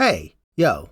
Hey, yo,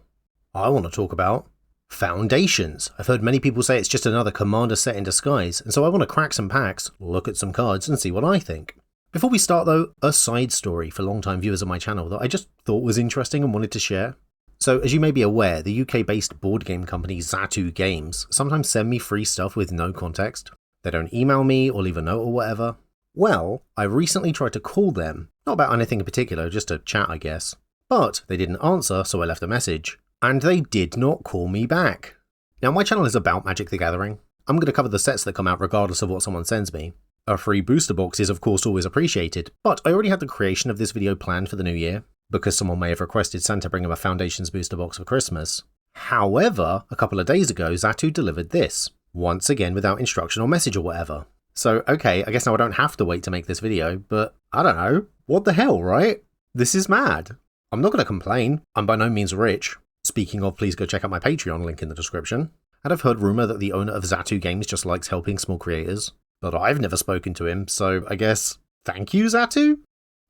I want to talk about Foundations. I've heard many people say it's just another Commander set in disguise, and so I want to crack some packs, look at some cards, and see what I think. Before we start though, a side story for long-time viewers of my channel that I just thought was interesting and wanted to share. So as you may be aware, the UK-based board game company Xatu Games sometimes send me free stuff with no context. They don't email me or leave a note or whatever. Well, I recently tried to call them, not about anything in particular, just to chat I guess. But they didn't answer, so I left a message. And they did not call me back. Now my channel is about Magic the Gathering. I'm going to cover the sets that come out regardless of what someone sends me. A free booster box is of course always appreciated, but I already had the creation of this video planned for the new year, because someone may have requested Santa bring him a Foundations booster box for Christmas. However, a couple of days ago Xatu delivered this, once again without instruction or message or whatever. So okay, I guess now I don't have to wait to make this video, but I don't know, what the hell, right? This is mad. I'm not going to complain, I'm by no means rich. Speaking of, please go check out my Patreon, link in the description. And I've heard rumour that the owner of Xatu Games just likes helping small creators, but I've never spoken to him, so I guess, thank you Xatu?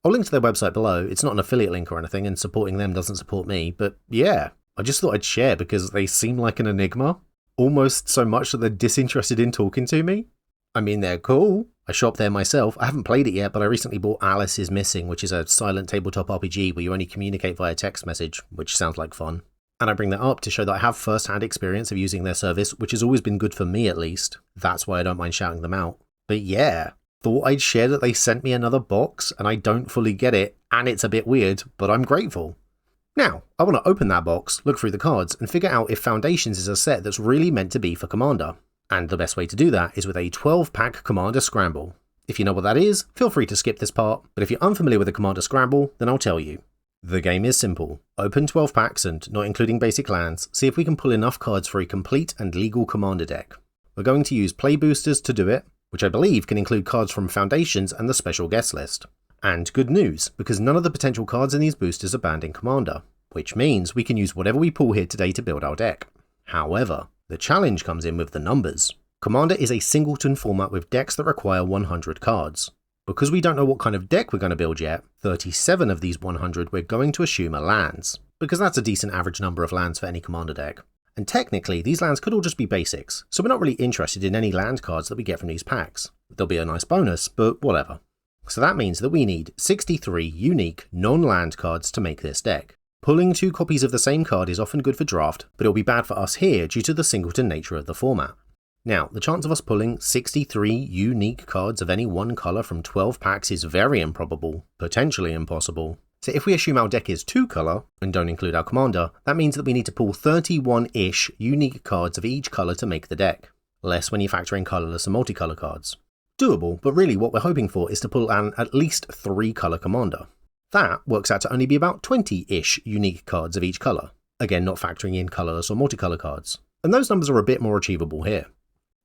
I'll link to their website below. It's not an affiliate link or anything, and supporting them doesn't support me, but yeah, I just thought I'd share because they seem like an enigma, almost so much that they're disinterested in talking to me. I mean, they're cool. I shop there myself. I haven't played it yet, but I recently bought Alice is Missing, which is a silent tabletop RPG where you only communicate via text message, which sounds like fun. And I bring that up to show that I have first-hand experience of using their service, which has always been good for me at least. That's why I don't mind shouting them out. But yeah, thought I'd share that they sent me another box, and I don't fully get it, and it's a bit weird, but I'm grateful. Now, I want to open that box, look through the cards, and figure out if Foundations is a set that's really meant to be for Commander. And the best way to do that is with a 12-pack Commander Scramble. If you know what that is, feel free to skip this part, but if you're unfamiliar with a Commander Scramble, then I'll tell you. The game is simple. Open 12 packs and, not including basic lands, see if we can pull enough cards for a complete and legal Commander deck. We're going to use play boosters to do it, which I believe can include cards from Foundations and the special guest list. And good news, because none of the potential cards in these boosters are banned in Commander, which means we can use whatever we pull here today to build our deck. However, the challenge comes in with the numbers. Commander is a singleton format with decks that require 100 cards. Because we don't know what kind of deck we're going to build yet, 37 of these 100 we're going to assume are lands, because that's a decent average number of lands for any Commander deck. And technically, these lands could all just be basics, so we're not really interested in any land cards that we get from these packs. They'll be a nice bonus, but whatever. So that means that we need 63 unique, non-land cards to make this deck. Pulling 2 copies of the same card is often good for draft, but it'll be bad for us here due to the singleton nature of the format. Now, the chance of us pulling 63 unique cards of any one colour from 12 packs is very improbable, potentially impossible. So if we assume our deck is 2 colour, and don't include our commander, that means that we need to pull 31-ish unique cards of each colour to make the deck. Less when you factor in colourless and multicolour cards. Doable, but really what we're hoping for is to pull an at least 3 colour commander. That works out to only be about 20-ish unique cards of each colour. Again, not factoring in colourless or multicolour cards. And those numbers are a bit more achievable here.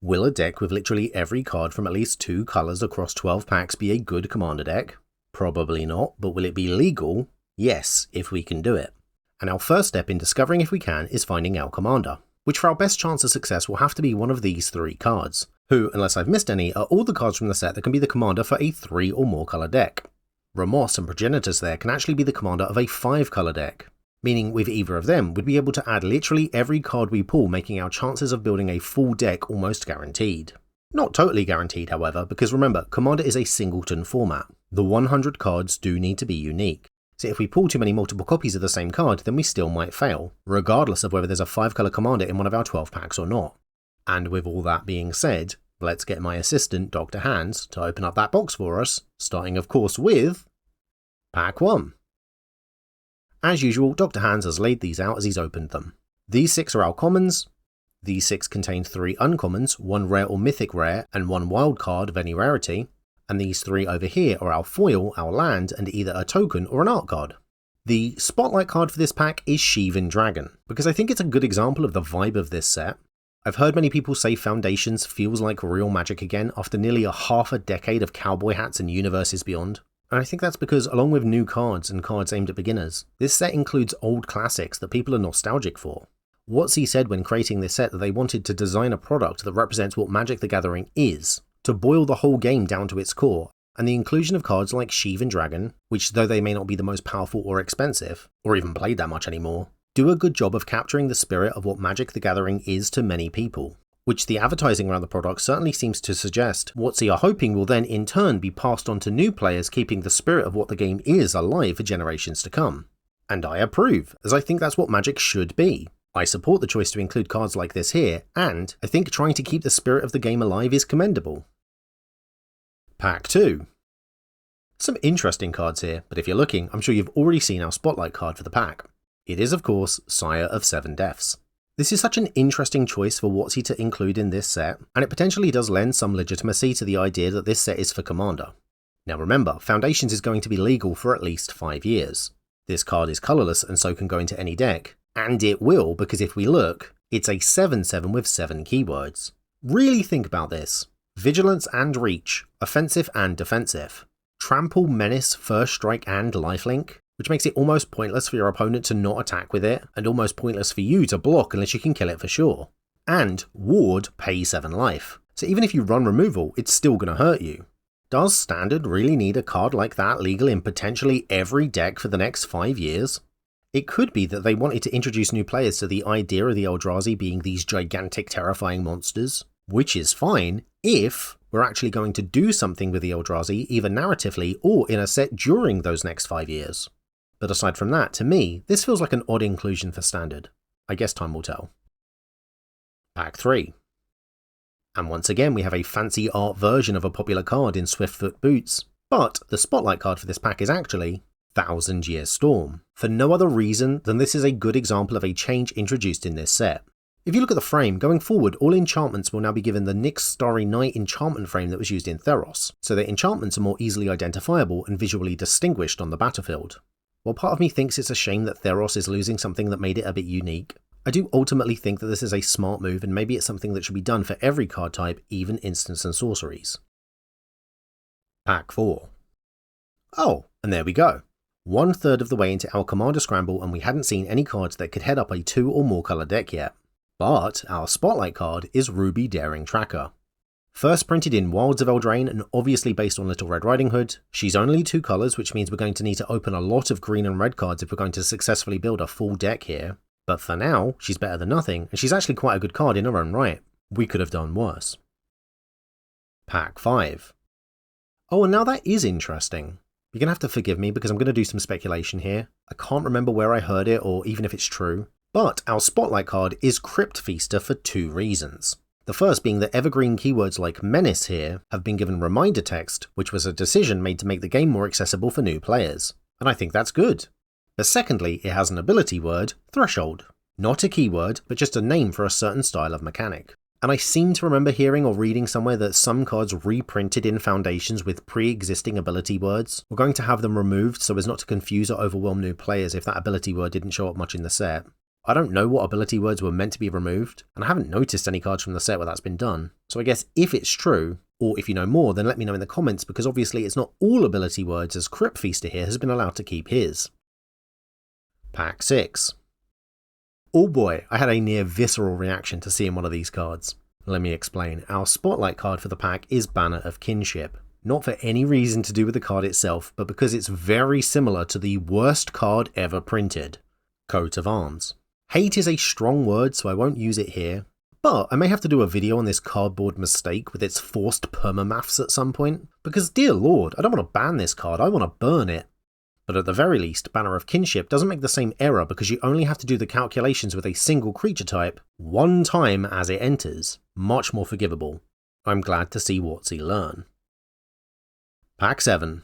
Will a deck with literally every card from at least 2 colours across 12 packs be a good Commander deck? Probably not, but will it be legal? Yes, if we can do it. And our first step in discovering if we can is finding our Commander, which for our best chance of success will have to be one of these 3 cards, who, unless I've missed any, are all the cards from the set that can be the Commander for a 3 or more colour deck. Ramos and Progenitors there can actually be the Commander of a 5 colour deck. Meaning with either of them, we'd be able to add literally every card we pull, making our chances of building a full deck almost guaranteed. Not totally guaranteed, however, because remember, Commander is a singleton format. The 100 cards do need to be unique. So if we pull too many multiple copies of the same card, then we still might fail, regardless of whether there's a 5-colour Commander in one of our 12 packs or not. And with all that being said, let's get my assistant, Dr. Hands, to open up that box for us, starting of course with Pack 1. As usual, Dr. Hands has laid these out as he's opened them. These 6 are our commons, these 6 contain 3 uncommons, 1 rare or mythic rare, and 1 wild card of any rarity, and these 3 over here are our foil, our land, and either a token or an art card. The spotlight card for this pack is Sheevan Dragon, because I think it's a good example of the vibe of this set. I've heard many people say Foundations feels like real Magic again after nearly a half a decade of cowboy hats and universes beyond. And I think that's because, along with new cards and cards aimed at beginners, this set includes old classics that people are nostalgic for. WotC said when creating this set that they wanted to design a product that represents what Magic the Gathering is, to boil the whole game down to its core, and the inclusion of cards like Sheev and Dragon, which though they may not be the most powerful or expensive, or even played that much anymore, do a good job of capturing the spirit of what Magic the Gathering is to many people, which the advertising around the product certainly seems to suggest WotC are hoping will then in turn be passed on to new players, keeping the spirit of what the game is alive for generations to come. And I approve, as I think that's what Magic should be. I support the choice to include cards like this here, and I think trying to keep the spirit of the game alive is commendable. Pack 2. Some interesting cards here, but if you're looking, I'm sure you've already seen our spotlight card for the pack. It is of course Sire of Seven Deaths. This is such an interesting choice for WotC to include in this set, and it potentially does lend some legitimacy to the idea that this set is for Commander. Now remember, Foundations is going to be legal for at least 5 years. This card is colourless and so can go into any deck, and it will because if we look, it's a 7/7 with 7 keywords. Really think about this. Vigilance and Reach, offensive and defensive. Trample, Menace, First Strike and Lifelink, which makes it almost pointless for your opponent to not attack with it, and almost pointless for you to block unless you can kill it for sure. And Ward, pay 7 life, so even if you run removal, it's still going to hurt you. Does Standard really need a card like that legal in potentially every deck for the next 5 years? It could be that they wanted to introduce new players to the idea of the Eldrazi being these gigantic terrifying monsters, which is fine if we're actually going to do something with the Eldrazi either narratively or in a set during those next 5 years. But aside from that, to me, this feels like an odd inclusion for Standard. I guess time will tell. Pack 3. And once again we have a fancy art version of a popular card in Swiftfoot Boots, but the spotlight card for this pack is actually Thousand Year Storm, for no other reason than this is a good example of a change introduced in this set. If you look at the frame, going forward all enchantments will now be given the Nyx Starry Night enchantment frame that was used in Theros, so that enchantments are more easily identifiable and visually distinguished on the battlefield. While part of me thinks it's a shame that Theros is losing something that made it a bit unique, I do ultimately think that this is a smart move and maybe it's something that should be done for every card type, even instants and sorceries. Pack 4. Oh, and there we go. 1/3 of the way into our Commander Scramble and we hadn't seen any cards that could head up a 2 or more colour deck yet. But our spotlight card is Ruby Daring Tracker. First printed in Wilds of Eldraine and obviously based on Little Red Riding Hood, she's only 2 colours, which means we're going to need to open a lot of green and red cards if we're going to successfully build a full deck here. But for now, she's better than nothing, and she's actually quite a good card in her own right. We could have done worse. Pack 5. Oh, and now that is interesting. You're going to have to forgive me because I'm going to do some speculation here. I can't remember where I heard it or even if it's true. But our spotlight card is Crypt Feaster for 2 reasons. The first being that evergreen keywords like Menace here have been given reminder text, which was a decision made to make the game more accessible for new players. And I think that's good. But secondly, it has an ability word, Threshold. Not a keyword, but just a name for a certain style of mechanic. And I seem to remember hearing or reading somewhere that some cards reprinted in Foundations with pre-existing ability words were going to have them removed so as not to confuse or overwhelm new players if that ability word didn't show up much in the set. I don't know what ability words were meant to be removed, and I haven't noticed any cards from the set where that's been done. So I guess if it's true, or if you know more, then let me know in the comments because obviously it's not all ability words as Crypt Feaster here has been allowed to keep his. Pack 6. Oh boy, I had a near visceral reaction to seeing one of these cards. Let me explain. Our spotlight card for the pack is Banner of Kinship. Not for any reason to do with the card itself, but because it's very similar to the worst card ever printed, Coat of Arms. Hate is a strong word, so I won't use it here, but I may have to do a video on this cardboard mistake with its forced permamaths at some point, because dear lord, I don't want to ban this card, I want to burn it. But at the very least, Banner of Kinship doesn't make the same error because you only have to do the calculations with a single creature type 1 time as it enters. Much more forgivable. I'm glad to see WotC learn. Pack 7.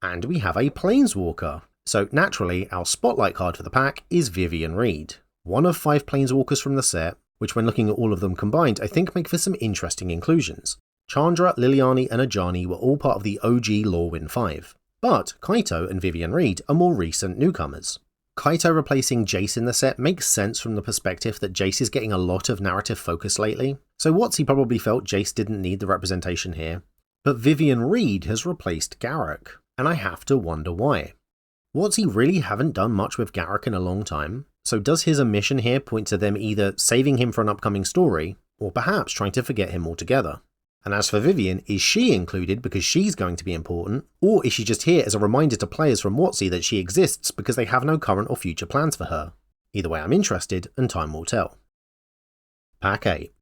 And we have a Planeswalker. So naturally, our spotlight card for the pack is Vivian Reed, one of 5 Planeswalkers from the set, which when looking at all of them combined, I think make for some interesting inclusions. Chandra, Liliani and Ajani were all part of the OG Lorwyn 5, but Kaito and Vivian Reed are more recent newcomers. Kaito replacing Jace in the set makes sense from the perspective that Jace is getting a lot of narrative focus lately, so WotC probably felt Jace didn't need the representation here. But Vivian Reed has replaced Garruk, and I have to wonder why. WotC really haven't done much with Garruk in a long time, so does his omission here point to them either saving him for an upcoming story, or perhaps trying to forget him altogether? And as for Vivian, is she included because she's going to be important, or is she just here as a reminder to players from WotC that she exists because they have no current or future plans for her? Either way, I'm interested, and time will tell. Pack 8.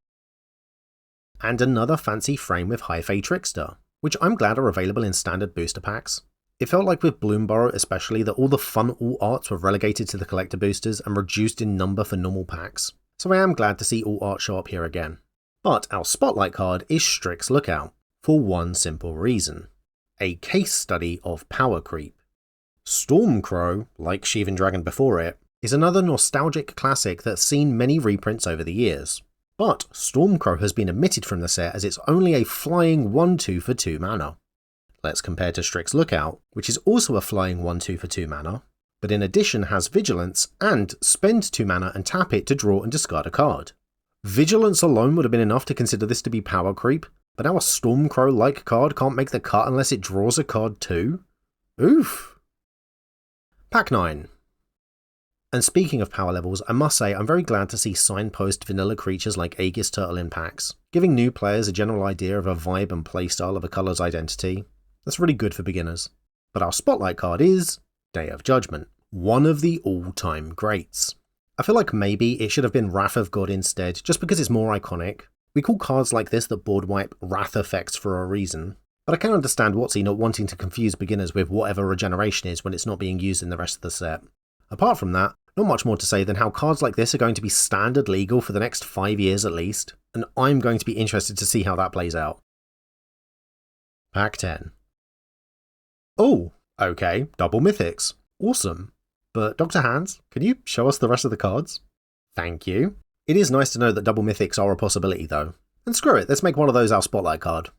And another fancy frame with High-Fae Trickster, which I'm glad are available in standard booster packs. It felt like with Bloomborough especially that all the fun alt arts were relegated to the collector boosters and reduced in number for normal packs, so I am glad to see alt art show up here again. But our spotlight card is Strix Lookout, for one simple reason. A case study of power creep. Stormcrow, like Sheevan Dragon before it, is another nostalgic classic that's seen many reprints over the years. But Stormcrow has been omitted from the set as it's only a flying 1/2 for 2 mana. Let's compare to Strix Lookout, which is also a flying 1/2 for 2 mana, but in addition has Vigilance and spend 2 mana and tap it to draw and discard a card. Vigilance alone would have been enough to consider this to be power creep, but our Stormcrow-like card can't make the cut unless it draws a card too? Oof! Pack 9. And speaking of power levels, I must say I'm very glad to see signpost vanilla creatures like Aegis Turtle in packs, giving new players a general idea of a vibe and playstyle of a colour's identity. That's really good for beginners. But our spotlight card is Day of Judgment, one of the all-time greats. I feel like maybe it should have been Wrath of God instead, just because it's more iconic. We call cards like this that board wipe Wrath effects for a reason, but I can understand WotC not wanting to confuse beginners with whatever regeneration is when it's not being used in the rest of the set. Apart from that, not much more to say than how cards like this are going to be standard legal for the next 5 years at least, and I'm going to be interested to see how that plays out. Pack 10. Oh, okay, double mythics. Awesome. But Dr. Hands, can you show us the rest of the cards? Thank you. It is nice to know that double mythics are a possibility though. And screw it, let's make one of those our spotlight card.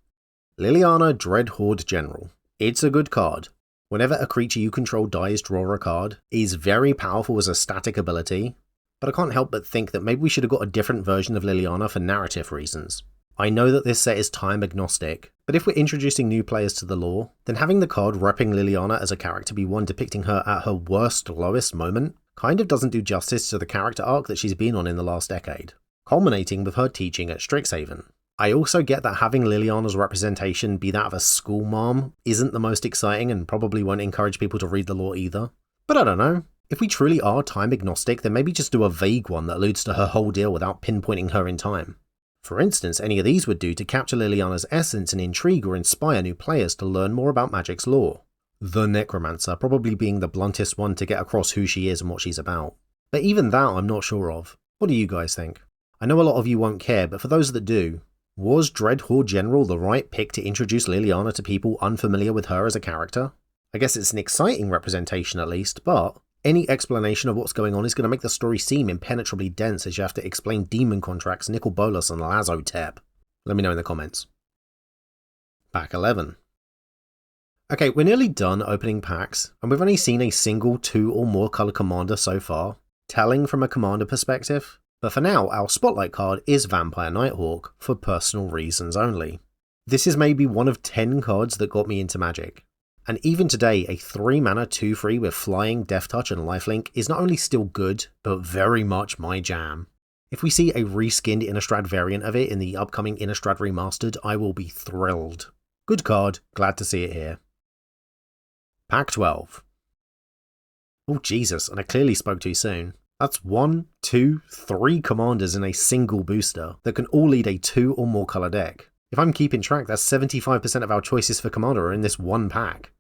Liliana Dreadhorde General. It's a good card. Whenever a creature you control dies, draw a card. It is very powerful as a static ability, but I can't help but think that maybe we should have got a different version of Liliana for narrative reasons. I know that this set is time agnostic, but if we're introducing new players to the lore, then having the card repping Liliana as a character be one depicting her at her worst, lowest moment kind of doesn't do justice to the character arc that she's been on in the last decade, culminating with her teaching at Strixhaven. I also get that having Liliana's representation be that of a school mom isn't the most exciting and probably won't encourage people to read the lore either, but I don't know. If we truly are time agnostic, then maybe just do a vague one that alludes to her whole deal without pinpointing her in time. For instance, any of these would do to capture Liliana's essence and intrigue or inspire new players to learn more about magic's lore. The Necromancer probably being the bluntest one to get across who she is and what she's about. But even that I'm not sure of. What do you guys think? I know a lot of you won't care, but for those that do, was Dreadhorde General the right pick to introduce Liliana to people unfamiliar with her as a character? I guess it's an exciting representation at least, but any explanation of what's going on is going to make the story seem impenetrably dense as you have to explain demon contracts, Nicol Bolas and Lazotep. Let me know in the comments. Pack 11. Okay, we're nearly done opening packs, and we've only seen a single 2 or more colour commander so far, telling from a commander perspective, but for now our spotlight card is Vampire Nighthawk, for personal reasons only. This is maybe one of 10 cards that got me into Magic. And even today, a 3 mana 2/3 with Flying, Death Touch and Lifelink is not only still good, but very much my jam. If we see a reskinned Innistrad variant of it in the upcoming Innistrad Remastered, I will be thrilled. Good card, glad to see it here. Pack 12. Oh Jesus, and I clearly spoke too soon. That's 1, 2, 3 commanders in a single booster that can all lead a 2 or more colour deck. If I'm keeping track, that's 75% of our choices for commander are in this one pack.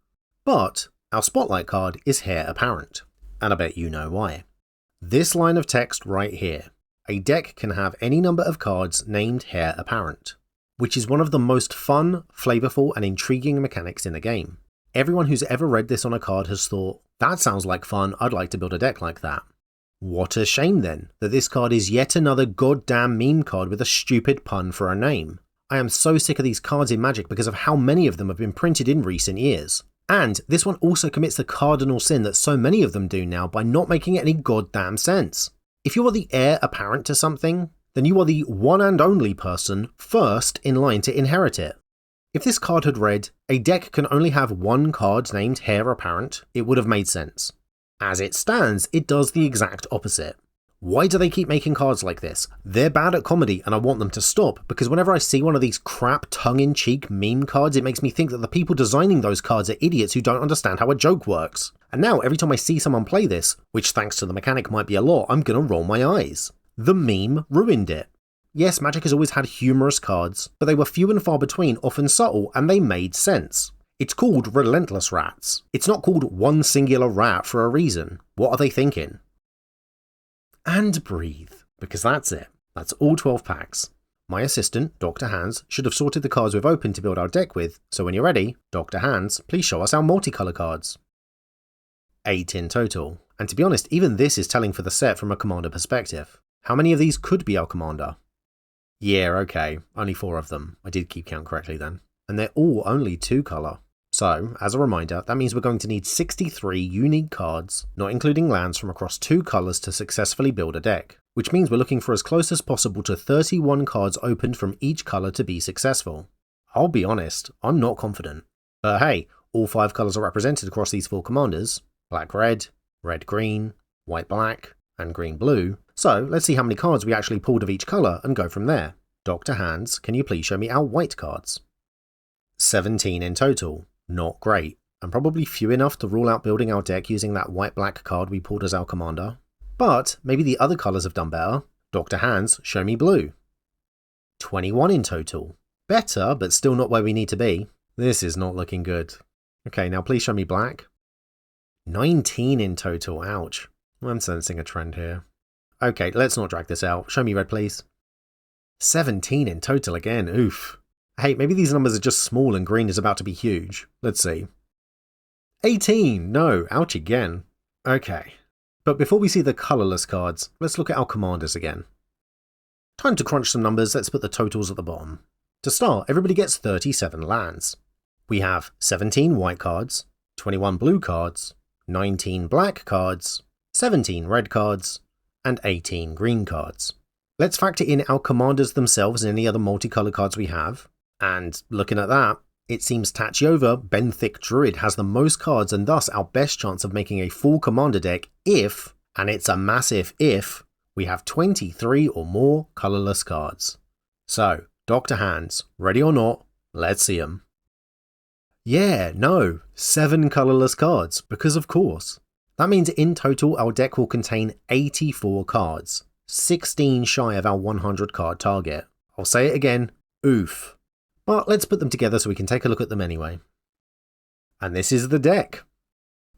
But our spotlight card is Heir Apparent, and I bet you know why. This line of text right here. A deck can have any number of cards named Heir Apparent, which is one of the most fun, flavourful and intriguing mechanics in the game. Everyone who's ever read this on a card has thought, that sounds like fun, I'd like to build a deck like that. What a shame then, that this card is yet another goddamn meme card with a stupid pun for a name. I am so sick of these cards in Magic because of how many of them have been printed in recent years. And this one also commits the cardinal sin that so many of them do now by not making any goddamn sense. If you are the heir apparent to something, then you are the one and only person first in line to inherit it. If this card had read, a deck can only have one card named Heir Apparent, it would have made sense. As it stands, it does the exact opposite. Why do they keep making cards like this? They're bad at comedy and I want them to stop, because whenever I see one of these crap tongue-in-cheek meme cards, it makes me think that the people designing those cards are idiots who don't understand how a joke works. And now every time I see someone play this, which thanks to the mechanic might be a lot, I'm gonna roll my eyes. The meme ruined it. Yes, Magic has always had humorous cards, but they were few and far between, often subtle, and they made sense. It's called Relentless Rats. It's not called one singular rat for a reason. What are they thinking? And breathe, because that's it. That's all 12 packs. My assistant, Dr. Hans, should have sorted the cards we've opened to build our deck with, so when you're ready, Dr. Hans, please show us our multicolour cards. 8 in total, and to be honest, even this is telling for the set from a commander perspective. How many of these could be our commander? Yeah, okay, only 4 of them. I did keep count correctly then. And they're all only 2 colour. So, as a reminder, that means we're going to need 63 unique cards, not including lands, from across 2 colours to successfully build a deck, which means we're looking for as close as possible to 31 cards opened from each colour to be successful. I'll be honest, I'm not confident. But hey, all 5 colours are represented across these 4 commanders: black-red, red-green, white-black, and green-blue, so let's see how many cards we actually pulled of each colour and go from there. Dr. Hans, can you please show me our white cards? 17 in total. Not great, and probably few enough to rule out building our deck using that white-black card we pulled as our commander. But maybe the other colours have done better. Dr. Hans, show me blue. 21 in total. Better, but still not where we need to be. This is not looking good. Okay, now please show me black. 19 in total, ouch. I'm sensing a trend here. Okay, let's not drag this out. Show me red, please. 17 in total again, oof. Hey, maybe these numbers are just small and green is about to be huge. Let's see. 18! No, ouch again. Okay. But before we see the colourless cards, let's look at our commanders again. Time to crunch some numbers, let's put the totals at the bottom. To start, everybody gets 37 lands. We have 17 white cards, 21 blue cards, 19 black cards, 17 red cards, and 18 green cards. Let's factor in our commanders themselves and any other multicolour cards we have. And looking at that, it seems Tachiova, Benthic Druid, has the most cards and thus our best chance of making a full commander deck if, and it's a massive if, we have 23 or more colourless cards. So, Dr. Hans, ready or not, let's see them. Yeah, no, 7 colourless cards, because of course. That means in total our deck will contain 84 cards, 16 shy of our 100 card target. I'll say it again, oof. But let's put them together so we can take a look at them anyway. And this is the deck.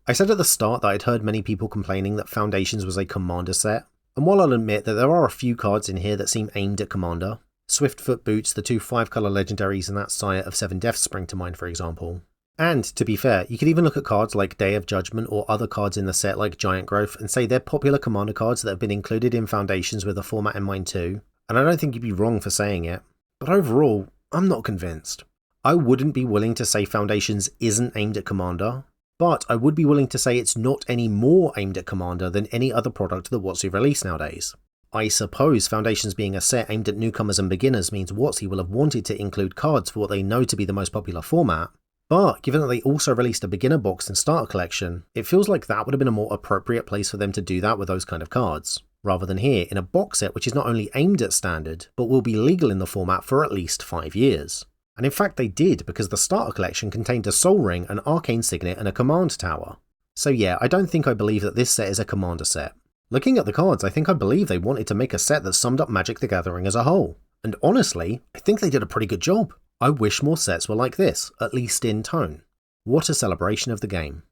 I said at the start that I'd heard many people complaining that Foundations was a commander set, and while I'll admit that there are a few cards in here that seem aimed at commander, Swiftfoot Boots, the 2 5-colour legendaries and that Sire of 7 Deaths spring to mind for example. And to be fair, you could even look at cards like Day of Judgment or other cards in the set like Giant Growth and say they're popular commander cards that have been included in Foundations with a format in mind too, and I don't think you'd be wrong for saying it. But overall, I'm not convinced. I wouldn't be willing to say Foundations isn't aimed at commander, but I would be willing to say it's not any more aimed at commander than any other product that WotC release nowadays. I suppose Foundations being a set aimed at newcomers and beginners means WotC will have wanted to include cards for what they know to be the most popular format, but given that they also released a beginner box and starter collection, it feels like that would have been a more appropriate place for them to do that with those kind of cards, rather than here in a box set which is not only aimed at standard, but will be legal in the format for at least 5 years. And in fact they did, because the starter collection contained a Soul Ring, an Arcane Signet and a Command Tower. So yeah, I don't think I believe that this set is a commander set. Looking at the cards, I think I believe they wanted to make a set that summed up Magic the Gathering as a whole. And honestly, I think they did a pretty good job. I wish more sets were like this, at least in tone. What a celebration of the game.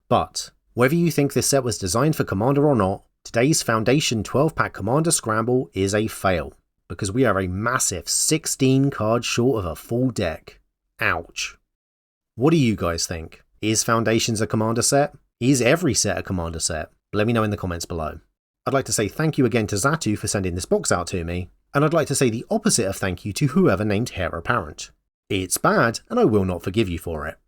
But, whether you think this set was designed for Commander or not, today's Foundation 12-pack Commander Scramble is a fail, because we are a massive 16 cards short of a full deck. Ouch. What do you guys think? Is Foundations a commander set? Is every set a commander set? Let me know in the comments below. I'd like to say thank you again to Zatu for sending this box out to me, and I'd like to say the opposite of thank you to whoever named Heir Apparent. It's bad, and I will not forgive you for it.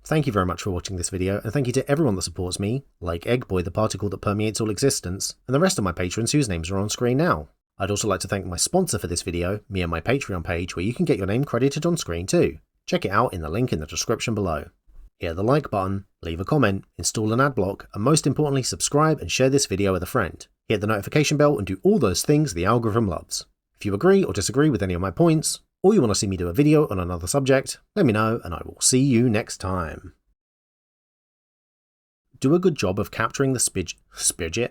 Thank you very much for watching this video, and thank you to everyone that supports me, like Eggboy the particle that permeates all existence, and the rest of my patrons whose names are on screen now. I'd also like to thank my sponsor for this video, me and my Patreon page where you can get your name credited on screen too. Check it out in the link in the description below. Hit the like button, leave a comment, install an ad block, and most importantly subscribe and share this video with a friend. hit the notification bell, and do all those things the algorithm loves. If you agree or disagree with any of my points, or you want to see me do a video on another subject, let me know and I will see you next time. Do a good job of capturing the spidget